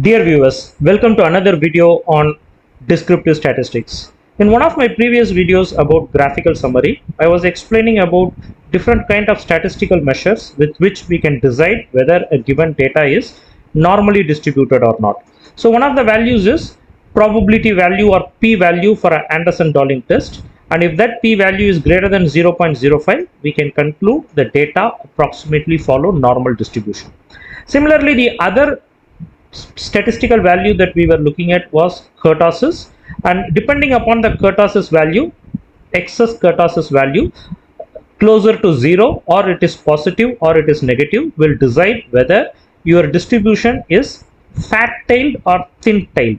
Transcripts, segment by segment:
Dear viewers, welcome to another video on descriptive statistics. In one of my previous videos about graphical summary, I was explaining about different kind of statistical measures with which we can decide whether a given data is normally distributed or not. So one of the values is probability value or p-value for an Anderson-Darling test, and if that p-value is greater than 0.05, we can conclude the data approximately follow normal distribution. Similarly, the other statistical value that we were looking at was kurtosis, and depending upon the kurtosis value, excess kurtosis value closer to 0 or it is positive or it is negative will decide whether your distribution is fat-tailed or thin-tailed.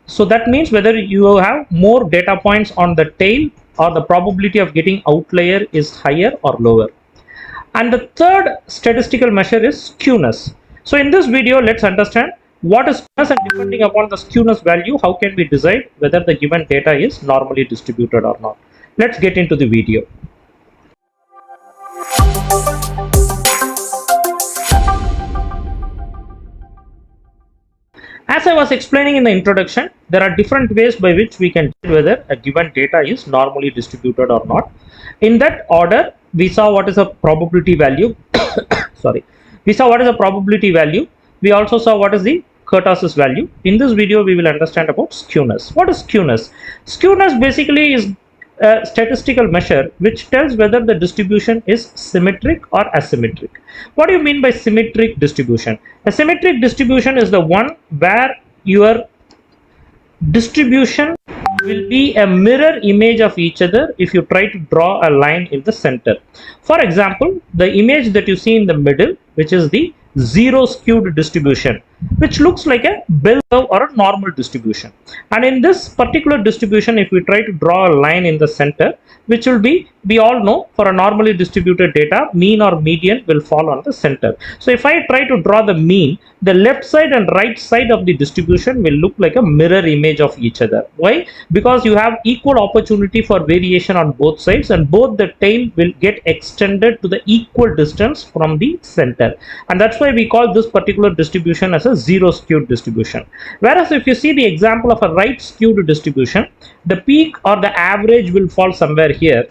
So that means whether you have more data points on the tail or the probability of getting outlier is higher or lower. And the third statistical measure is skewness. So in this video, let's understand what is skewness, and depending upon the skewness value, how can we decide whether the given data is normally distributed or not. Let's get into the video. As I was explaining in the introduction, there are different ways by which we can tell whether a given data is normally distributed or not. In that order, we saw what is a probability value. We saw what is a probability value. We also saw what is the kurtosis value. In this video, we will understand about skewness. What is skewness? Skewness basically is a statistical measure which tells whether the distribution is symmetric or asymmetric. What do you mean by symmetric distribution? A symmetric distribution is the one where your distribution will be a mirror image of each other if you try to draw a line in the center. For example, the image that you see in the middle, which is the zero skewed distribution, which looks like a bell curve or a normal distribution. And in this particular distribution, if we try to draw a line in the center, which will be, we all know, for a normally distributed data, mean or median will fall on the center. So if I try to draw the mean, the left side and right side of the distribution will look like a mirror image of each other. Why? Because you have equal opportunity for variation on both sides, and both the tail will get extended to the equal distance from the center. And that's why we call this particular distribution as a zero skewed distribution. Whereas if you see the example of a right skewed distribution, the peak or the average will fall somewhere here,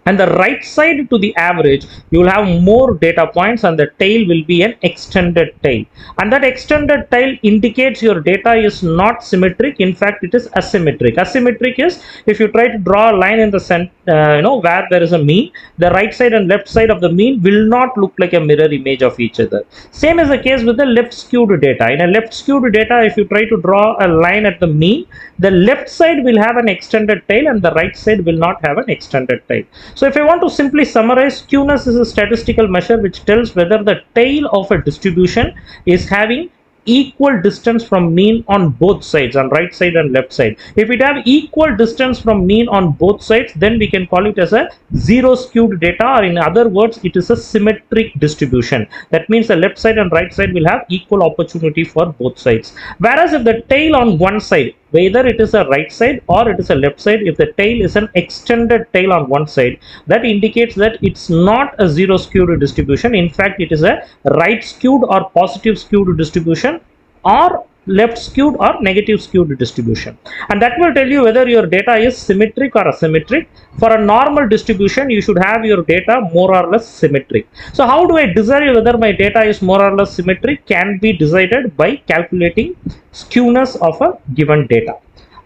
and the right side to the average you will have more data points, and the tail will be an extended tail, and that extended tail indicates your data is not symmetric. In fact, it is asymmetric. Asymmetric is if you try to draw a line in the center, where there is a mean, the right side and left side of the mean will not look like a mirror image of each other. Same is the case with the left skewed data. In a left skewed data, if you try to draw a line at the mean, the left side will have an extended tail and the right side will not have an extended tail. So if I want to simply summarize, skewness is a statistical measure which tells whether the tail of a distribution is having equal distance from mean on both sides, on right side and left side. If it have equal distance from mean on both sides, then we can call it as a zero skewed data, or in other words, it is a symmetric distribution. That means the left side and right side will have equal opportunity for both sides. Whereas if the tail on one side, whether it is a right side or it is a left side, if the tail is an extended tail on one side, that indicates that it's not a zero skewed distribution. In fact, it is a right skewed or positive skewed distribution, or left skewed or negative skewed distribution. And that will tell you whether your data is symmetric or asymmetric. For a normal distribution, you should have your data more or less symmetric. So how do I decide whether my data is more or less symmetric? Can be decided by calculating skewness of a given data.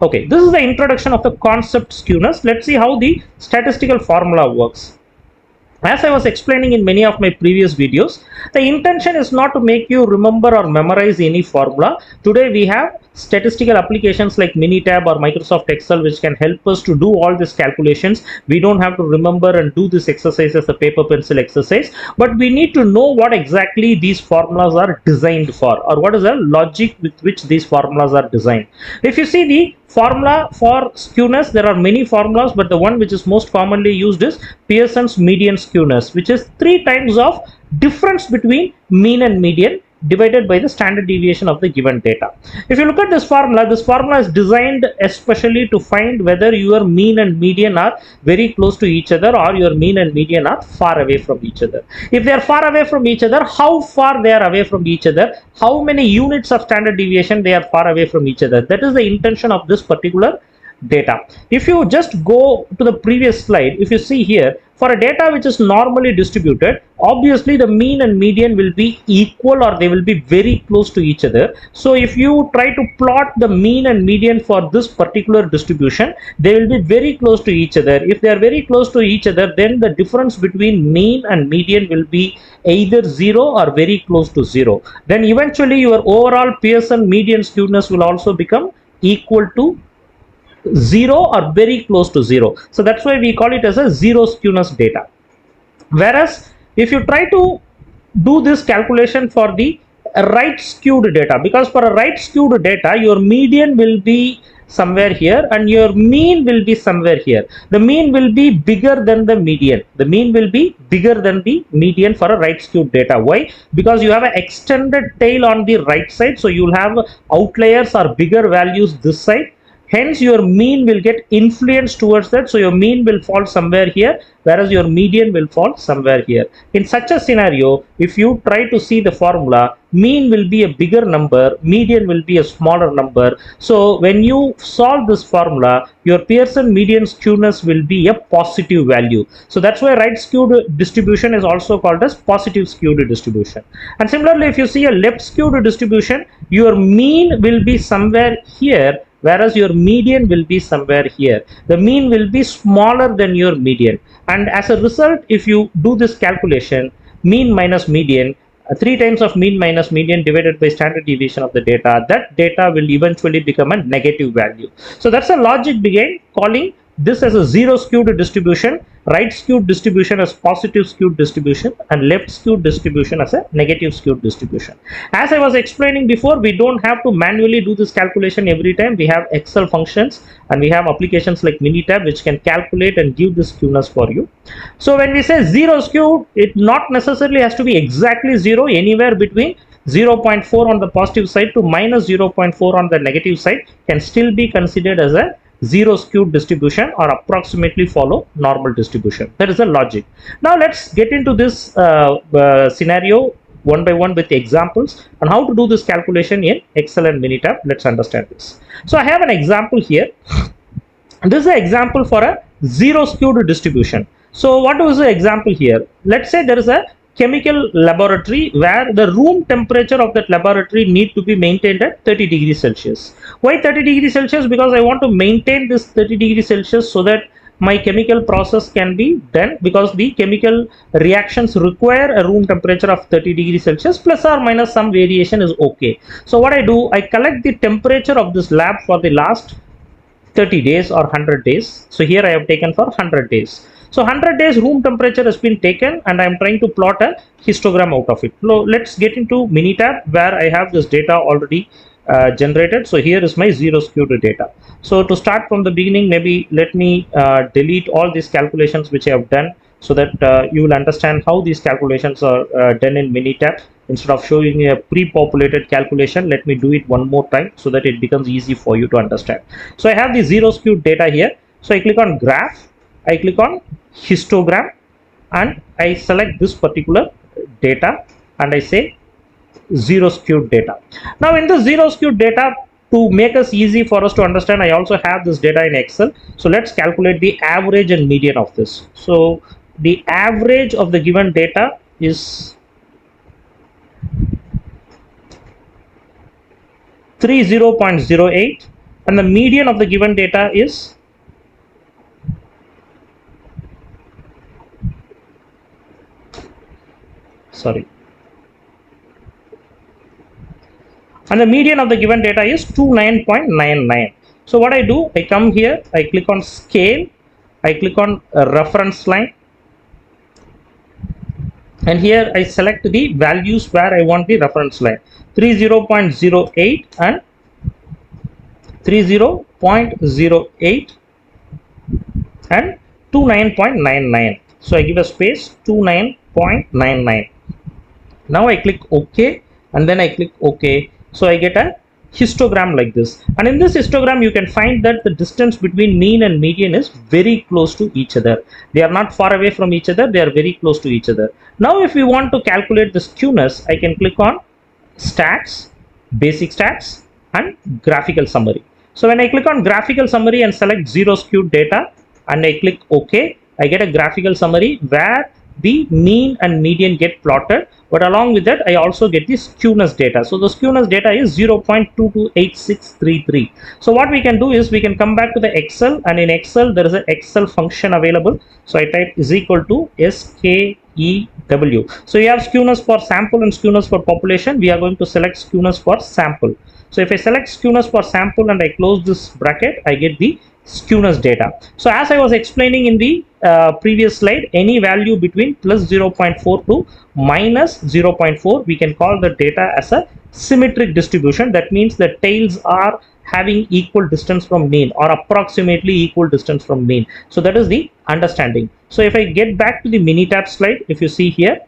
Okay, this is the introduction of the concept skewness. Let's see how the statistical formula works. As I was explaining in many of my previous videos, the intention is not to make you remember or memorize any formula. Today we have statistical applications like Minitab or Microsoft Excel which can help us to do all these calculations. We don't have to remember and do this exercise as a paper pencil exercise, but we need to know what exactly these formulas are designed for, or what is the logic with which these formulas are designed. If you see the formula for skewness, there are many formulas, but the one which is most commonly used is Pearson's median skewness, which is 3 times of difference between mean and median divided by the standard deviation of the given data. If you look at this formula is designed especially to find whether your mean and median are very close to each other or your mean and median are far away from each other. If they are far away from each other, how far they are away from each other, how many units of standard deviation they are far away from each other. That is the intention of this particular data. If you just go to the previous slide, if you see here, for a data which is normally distributed, obviously the mean and median will be equal or they will be very close to each other. So if you try to plot the mean and median for this particular distribution, they will be very close to each other. If they are very close to each other, then the difference between mean and median will be either 0 or very close to 0. Then eventually your overall Pearson median skewness will also become equal to 0 or very close to 0. So that's why we call it as a zero skewness data. Whereas if you try to do this calculation for the right skewed data, because for a right skewed data your median will be somewhere here and your mean will be somewhere here. The mean will be bigger than the median. The mean will be bigger than the median for a right skewed data. Why? Because you have an extended tail on the right side, so you'll have outliers or bigger values this side. Hence your mean will get influenced towards that, so your mean will fall somewhere here, whereas your median will fall somewhere here. In such a scenario, if you try to see the formula, mean will be a bigger number, median will be a smaller number. So when you solve this formula, your Pearson median skewness will be a positive value. So that's why right skewed distribution is also called as positive skewed distribution. And similarly, if you see a left skewed distribution, your mean will be somewhere here, whereas your median will be somewhere here. The mean will be smaller than your median, and as a result, if you do this calculation, mean minus median, 3 times of mean minus median divided by standard deviation of the data, that data will eventually become a negative value. So that's the logic behind calling this as a zero skewed distribution, right skewed distribution as positive skewed distribution, and left skewed distribution as a negative skewed distribution. As I was explaining before, we don't have to manually do this calculation every time. We have Excel functions and we have applications like Minitab which can calculate and give the skewness for you. So when we say zero skewed, it not necessarily has to be exactly zero. Anywhere between 0.4 on the positive side to minus 0.4 on the negative side can still be considered as a zero skewed distribution or approximately follow normal distribution. That is the logic. Now let's get into this scenario one by one with examples and how to do this calculation in Excel and Minitab. Let's understand this. So I have an example here. This is an example for a zero skewed distribution. So what is the example here? Let's say there is a chemical laboratory where the room temperature of that laboratory need to be maintained at 30 degrees Celsius. Why 30 degrees Celsius? Because I want to maintain this 30 degrees Celsius so that my chemical process can be done, because the chemical reactions require a room temperature of 30 degrees Celsius plus or minus some variation is okay. So what I do, I collect the temperature of this lab for the last 30 days or 100 days. So here I have taken for 100 days. So 100 days room temperature has been taken and I am trying to plot a histogram out of it. So let's get into Minitab where I have this data already generated. So here is my zero skewed data. So to start from the beginning, maybe let me delete all these calculations which I have done, so that you will understand how these calculations are done in Minitab. Instead of showing a pre-populated calculation, let me do it one more time so that it becomes easy for you to understand. So I have the zero skewed data here. So I click on graph, I click on histogram and I select this particular data and I say zero skewed data. Now in the zero skewed data, to make us easy for us to understand, I also have this data in Excel. So let's calculate the average and median of this. So the average of the given data is 30.08 and the median of the given data is 29.99. So what I do, I come here, I click on scale, I click on reference line, and here I select the values where I want the reference line, 30.08 and 30.08 and 29.99. So I give a space 29.99. Now I click OK and then I click OK. So I get a histogram like this, and in this histogram you can find that the distance between mean and median is very close to each other. They are not far away from each other, they are very close to each other. Now if we want to calculate the skewness, I can click on stats, basic stats, and graphical summary. So when I click on graphical summary and select zero skewed data and I click OK, I get a graphical summary where the mean and median get plotted, but along with that I also get the skewness data. So the skewness data is 0.228633. So what we can do is we can come back to the Excel, and in Excel there is an Excel function available. So I type is equal to SKEW. So you have skewness for sample and skewness for population. We are going to select skewness for sample. So if I select skewness for sample and I close this bracket, I get the skewness data. So as I was explaining in the previous slide, any value between plus 0.4 to minus 0.4, we can call the data as a symmetric distribution. That means the tails are having equal distance from mean or approximately equal distance from mean. So that is the understanding. So if I get back to the Minitab slide, if you see here,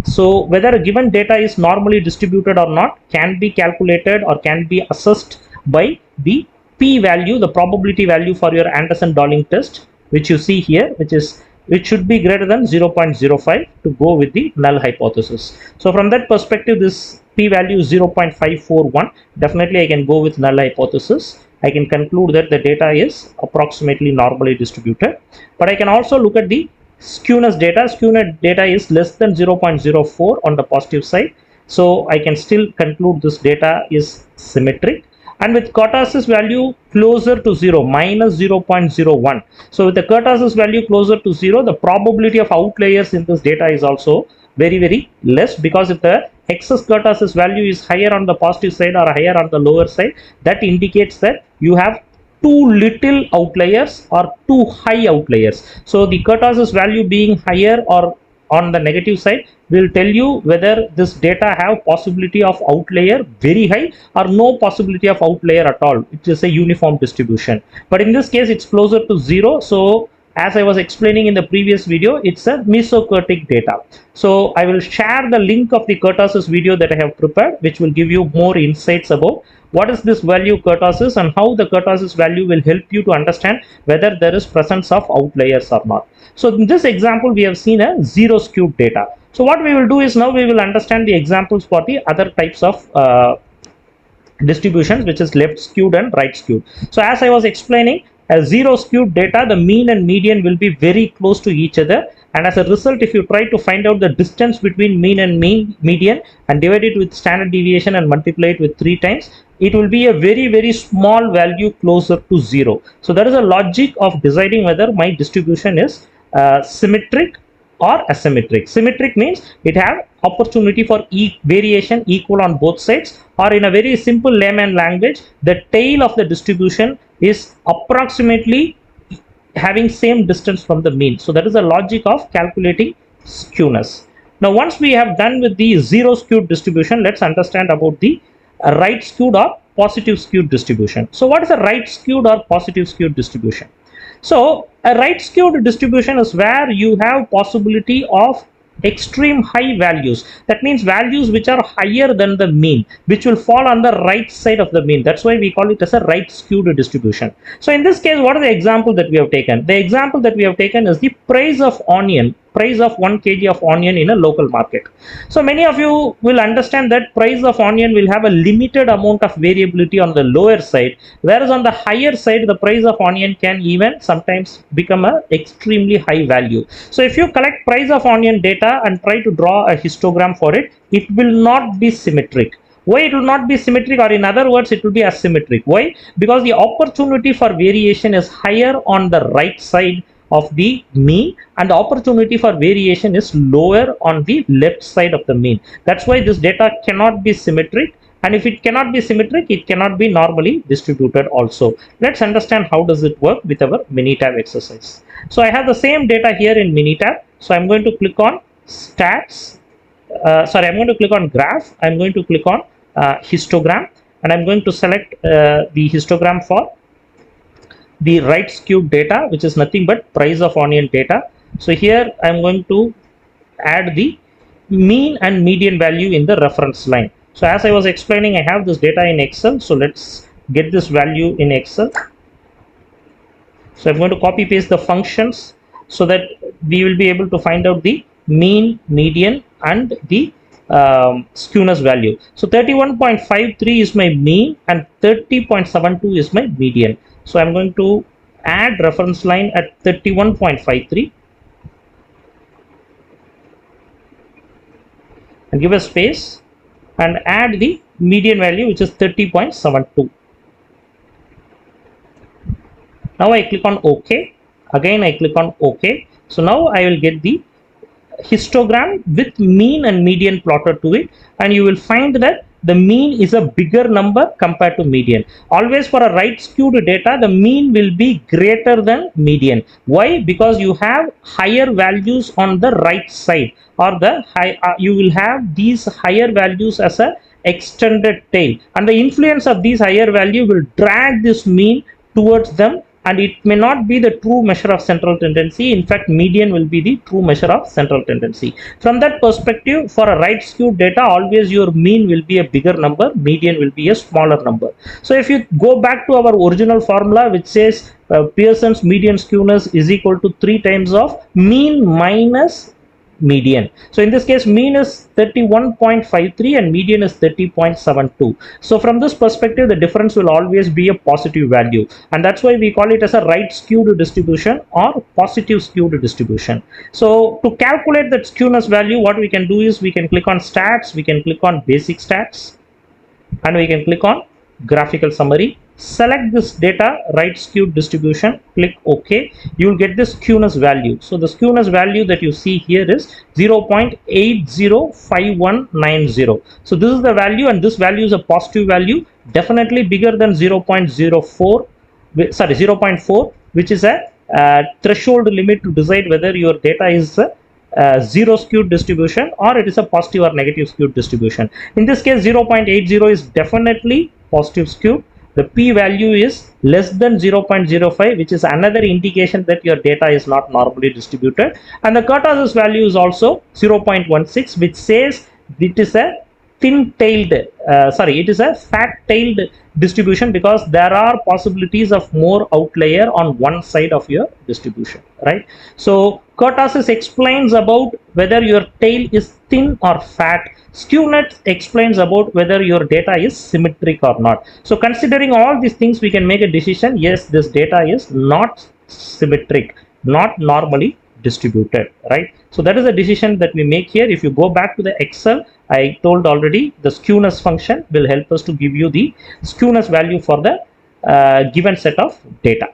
so whether a given data is normally distributed or not can be calculated or can be assessed by the p-value, the probability value for your Anderson-Darling test, which you see here, which should be greater than 0.05 to go with the null hypothesis. So from that perspective, this p-value is 0.541. Definitely I can go with null hypothesis. I can conclude that the data is approximately normally distributed. But I can also look at the skewness data. Skewness data is less than 0.04 on the positive side. So I can still conclude this data is symmetric. And with kurtosis value closer to 0, minus 0.01. So with the kurtosis value closer to 0, the probability of outliers in this data is also very, very less, because if the excess kurtosis value is higher on the positive side or higher on the lower side, that indicates that you have too little outliers or too high outliers. So the kurtosis value being higher or on the negative side will tell you whether this data have possibility of outlier very high or no possibility of outlier at all. It is a uniform distribution. But in this case, it's closer to 0. So as I was explaining in the previous video, it's a mesokurtic data. So I will share the link of the kurtosis video that I have prepared, which will give you more insights about what is this value kurtosis and how the kurtosis value will help you to understand whether there is presence of outliers or not. So in this example, we have seen a zero skewed data. So what we will do is now we will understand the examples for the other types of distributions, which is left skewed and right skewed. So as I was explaining, a zero skewed data, the mean and median will be very close to each other. And as a result, if you try to find out the distance between mean and median and divide it with standard deviation and multiply it with 3 times, it will be a very, very small value closer to 0. So there is a logic of deciding whether my distribution is symmetric or asymmetric. Symmetric means it have opportunity for variation equal on both sides, or in a very simple layman language, the tail of the distribution is approximately having same distance from the mean. So that is the logic of calculating skewness. Now once we have done with the zero skewed distribution, let's understand about the right skewed or positive skewed distribution. So what is a right skewed or positive skewed distribution? So a right skewed distribution is where you have possibility of extreme high values. That means values which are higher than the mean, which will fall on the right side of the mean. That's why we call it as a right skewed distribution. So in this case, what is the example that we have taken? The example that we have taken is the price of 1 kg of onion in a local market. So many of you will understand that price of onion will have a limited amount of variability on the lower side, whereas on the higher side, the price of onion can even sometimes become a extremely high value. So if you collect price of onion data and try to draw a histogram for it, it will not be symmetric. Why it will not be symmetric, or in other words, it will be asymmetric? Why? Because the opportunity for variation is higher on the right side of the mean, and the opportunity for variation is lower on the left side of the mean. That's why this data cannot be symmetric, and if it cannot be symmetric, it cannot be normally distributed also. Let's understand how does it work with our Minitab exercise. So I have the same data here in Minitab. So I'm going to click on stats. I'm going to click on graph. I'm going to click on histogram, and I'm going to select the histogram for the right skewed data, which is nothing but price of onion data. So here I'm going to add the mean and median value in the reference line. So as I was explaining, I have this data in Excel. So let's get this value in Excel. So I'm going to copy paste the functions so that we will be able to find out the mean, median, and the skewness value. So 31.53 is my mean and 30.72 is my median. So I'm going to add reference line at 31.53 and give a space and add the median value, which is 30.72. Now I click on OK. Again I click on OK. So now I will get the histogram with mean and median plotted to it, and you will find that the mean is a bigger number compared to median. Always for a right skewed data, the mean will be greater than median. Why? Because you have higher values on the right side, or the high you will have these higher values as a extended tail, and the influence of these higher value will drag this mean towards them, and it may not be the true measure of central tendency. In fact, median will be the true measure of central tendency. From that perspective, for a right skewed data, always your mean will be a bigger number, median will be a smaller number. So if you go back to our original formula, which says Pearson's median skewness is equal to 3 times of mean minus median. So in this case, mean is 31.53 and median is 30.72. So from this perspective, the difference will always be a positive value, and that's why we call it as a right skewed distribution or positive skewed distribution. So to calculate that skewness value, what we can do is we can click on stats, we can click on basic stats, and we can click on graphical summary. Select this data right skewed distribution, click OK. You will get the skewness value. So the skewness value that you see here is 0.805190. So this is the value, and this value is a positive value, definitely bigger than 0.04, which is a threshold limit to decide whether your data is zero skewed distribution or it is a positive or negative skewed distribution. In this case, 0.80 is definitely positive skewed. The p value is less than 0.05, which is another indication that your data is not normally distributed, and the kurtosis value is also 0.16, which says it is a thin-tailed, it is a fat-tailed distribution, because there are possibilities of more outlier on one side of your distribution, right? So kurtosis explains about whether your tail is thin or fat. Skewness explains about whether your data is symmetric or not. So considering all these things, we can make a decision, yes, this data is not symmetric, not normally distributed, right? So that is a decision that we make here. If you go back to the Excel, I told already, the skewness function will help us to give you the skewness value for the given set of data.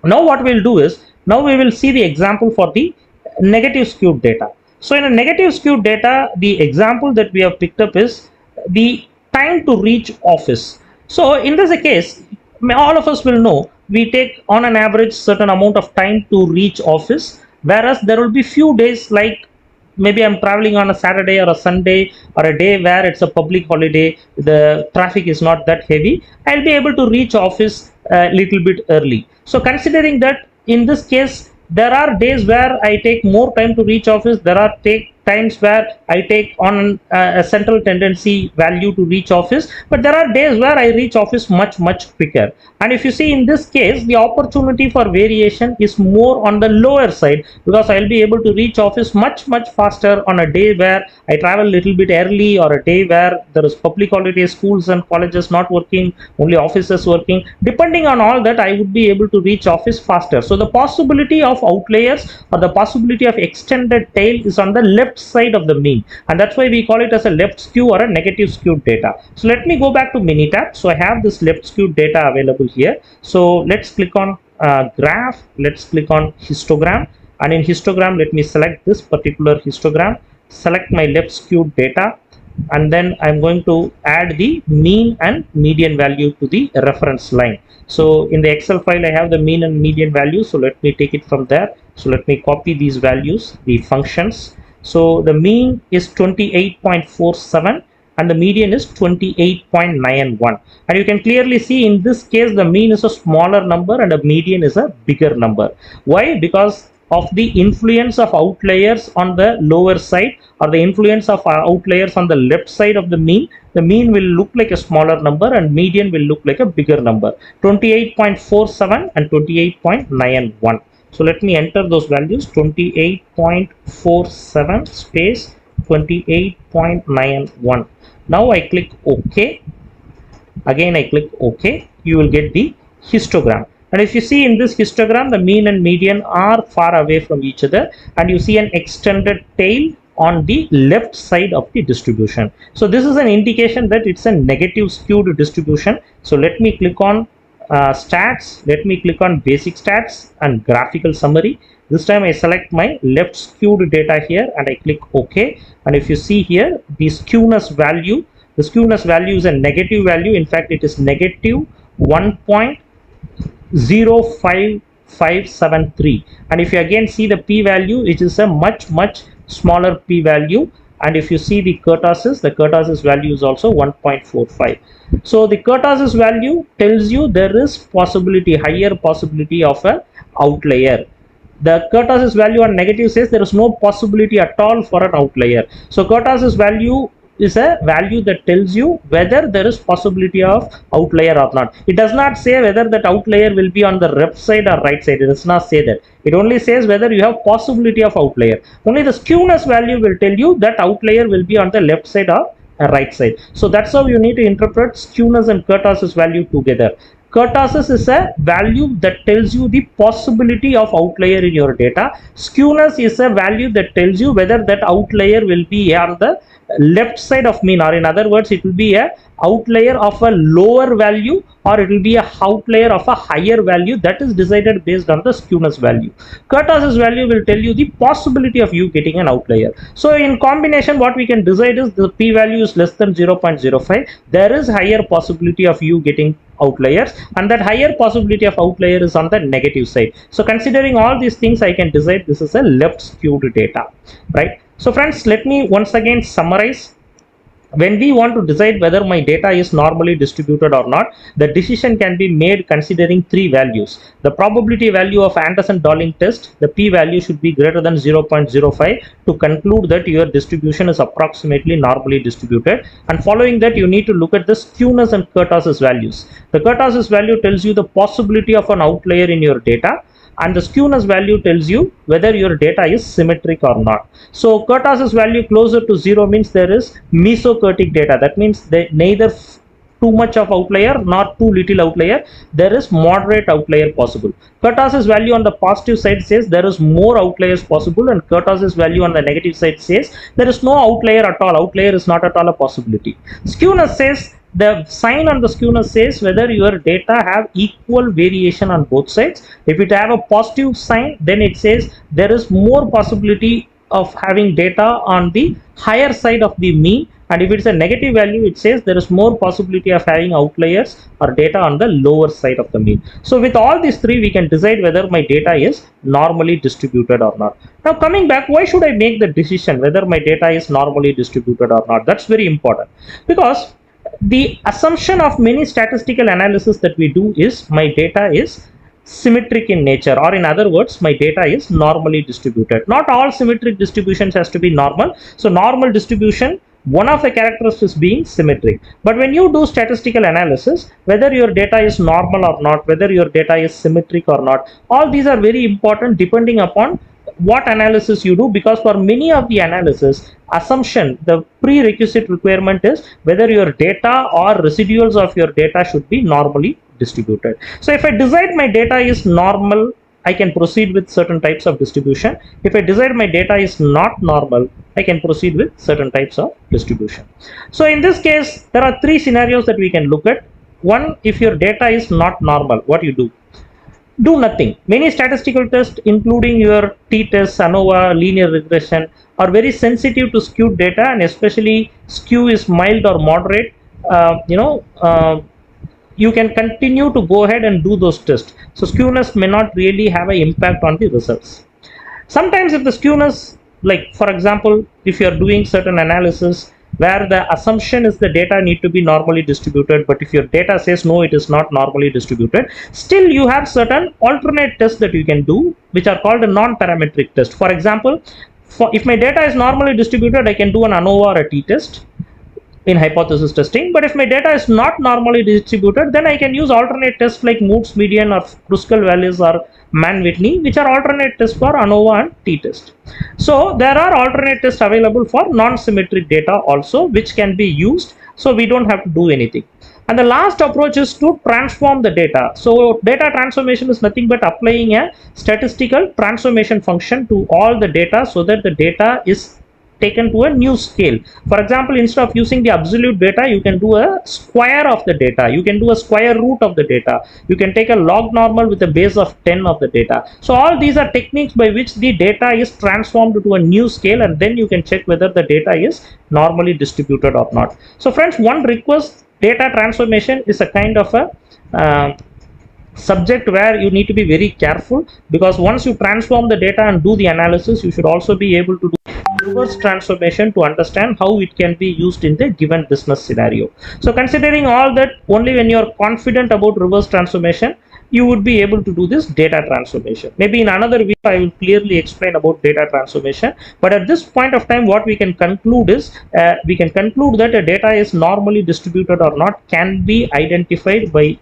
Now what we'll do is, now we will see the example for the negative skewed data. So in a negative skewed data, the example that we have picked up is the time to reach office. So in this case, all of us will know we take on an average certain amount of time to reach office, whereas there will be few days, like maybe I'm traveling on a Saturday or a Sunday or a day where it's a public holiday, the traffic is not that heavy, I'll be able to reach office a little bit early. So considering that, in this case, there are days where I take more time to reach office, there are times where I take on a central tendency value to reach office, but there are days where I reach office much quicker. And if you see, in this case, the opportunity for variation is more on the lower side, because I'll be able to reach office much faster on a day where I travel a little bit early, or a day where there is public holiday, schools and colleges not working, only offices working. Depending on all that, I would be able to reach office faster. So the possibility of outliers or the possibility of extended tail is on the left side of the mean, and that's why we call it as a left skew or a negative skewed data. So let me go back to Minitab. So I have this left skewed data available here. So let's click on graph, let's click on histogram, and in histogram, let me select this particular histogram, select my left skewed data, and then I'm going to add the mean and median value to the reference line. So in the Excel file, I have the mean and median value, so let me take it from there. So let me copy these values, the functions. So the mean is 28.47 and the median is 28.91, and you can clearly see in this case the mean is a smaller number and the median is a bigger number. Why? Because of the influence of outliers on the lower side or the influence of outliers on the left side of the mean will look like a smaller number and median will look like a bigger number, 28.47 and 28.91. So let me enter those values, 28.47 space 28.91. Now I click OK. Again I click OK. You will get the histogram. And if you see in this histogram, the mean and median are far away from each other, and you see an extended tail on the left side of the distribution. So this is an indication that it's a negative skewed distribution. So let me click on stats. Let me click on basic stats and graphical summary. This time I select my left skewed data here and I click OK. And if you see here, the skewness value is a negative value. In fact, it is negative 1.05573. And if you again see the p-value, it is a much smaller p-value. And if you see the kurtosis value is also 1.45. So the kurtosis value tells you there is higher possibility of a outlier. The kurtosis value on negative says there is no possibility at all for an outlier. So kurtosis value is a value that tells you whether there is possibility of outlier or not. It does not say whether that outlier will be on the left side or right side. It does not say that. It only says whether you have possibility of outlier. Only the skewness value will tell you that outlier will be on the left side or right side. So that's how you need to interpret skewness and kurtosis value together. Kurtosis is a value that tells you the possibility of outlier in your data. Skewness is a value that tells you whether that outlier will be on the left side of mean, or in other words, it will be a outlier of a lower value or it will be a outlier of a higher value that is decided based on the skewness value. Kurtosis value will tell you the possibility of you getting an outlier. So in combination, what we can decide is the p-value is less than 0.05. There is higher possibility of you getting outliers, and that higher possibility of outlier is on the negative side. So considering all these things, I can decide this is a left skewed data, right? So friends, let me once again summarize. When we want to decide whether my data is normally distributed or not, the decision can be made considering three values. The probability value of Anderson-Darling test, the p-value should be greater than 0.05 to conclude that your distribution is approximately normally distributed. And following that, you need to look at the skewness and kurtosis values. The kurtosis value tells you the possibility of an outlier in your data, and the skewness value tells you whether your data is symmetric or not. So kurtosis value closer to 0 means there is mesokurtic data. That means that neither too much of outlier nor too little outlier. There is moderate outlier possible. Kurtosis value on the positive side says there is more outliers possible, and kurtosis value on the negative side says there is no outlier at all. Outlier is not at all a possibility. Skewness says, the sign on the skewness says whether your data have equal variation on both sides. If it have a positive sign, then it says there is more possibility of having data on the higher side of the mean, and if it's a negative value, it says there is more possibility of having outliers or data on the lower side of the mean. So with all these three, we can decide whether my data is normally distributed or not. Now coming back, why should I make the decision whether my data is normally distributed or not? That's very important, because the assumption of many statistical analysis that we do is my data is symmetric in nature, or in other words, my data is normally distributed. Not all symmetric distributions has to be normal. So normal distribution, one of the characteristics being symmetric. But when you do statistical analysis, whether your data is normal or not, whether your data is symmetric or not, all these are very important depending upon what analysis you do, because for many of the analysis assumption, the prerequisite requirement is whether your data or residuals of your data should be normally distributed. So if I decide my data is normal, I can proceed with certain types of distribution. If I decide my data is not normal, I can proceed with certain types of distribution. So in this case, there are three scenarios that we can look at. One, if your data is not normal, what you do? Do nothing. Many statistical tests, including your t-test, ANOVA, linear regression, are very sensitive to skewed data, and especially skew is mild or moderate. You can continue to go ahead and do those tests. So skewness may not really have an impact on the results. Sometimes if the skewness, like for example, if you are doing certain analysis where the assumption is the data need to be normally distributed, but if your data says no, it is not normally distributed, still you have certain alternate tests that you can do, which are called a non-parametric test. For example, if my data is normally distributed, I can do an ANOVA or a t-test in hypothesis testing. But if my data is not normally distributed, then I can use alternate tests like Moore's median or Kruskal values or Mann-Whitney, which are alternate tests for ANOVA and t-test. So there are alternate tests available for non-symmetric data also, which can be used, so we don't have to do anything. And the last approach is to transform the data. So data transformation is nothing but applying a statistical transformation function to all the data so that the data is taken to a new scale. For example, instead of using the absolute data, you can do a square of the data. You can do a square root of the data. You can take a log normal with a base of 10 of the data. So all these are techniques by which the data is transformed to a new scale, and then you can check whether the data is normally distributed or not. So friends, one request, data transformation is a kind of a subject where you need to be very careful, because once you transform the data and do the analysis, you should also be able to do reverse transformation to understand how it can be used in the given business scenario. So considering all that, only when you are confident about reverse transformation, you would be able to do this data transformation. Maybe in another video I will clearly explain about data transformation, but at this point of time what we can conclude is we can conclude that a data is normally distributed or not can be identified by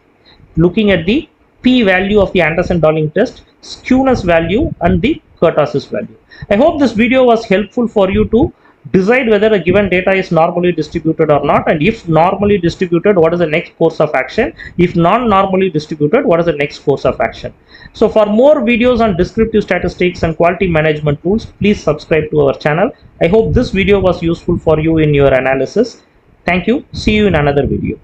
looking at the p-value of the Anderson-Darling test, skewness value, and the kurtosis value. I hope this video was helpful for you to decide whether a given data is normally distributed or not, and if normally distributed, what is the next course of action? If non-normally distributed, what is the next course of action? So for more videos on descriptive statistics and quality management tools, please subscribe to our channel. I hope this video was useful for you in your analysis. Thank you. See you in another video.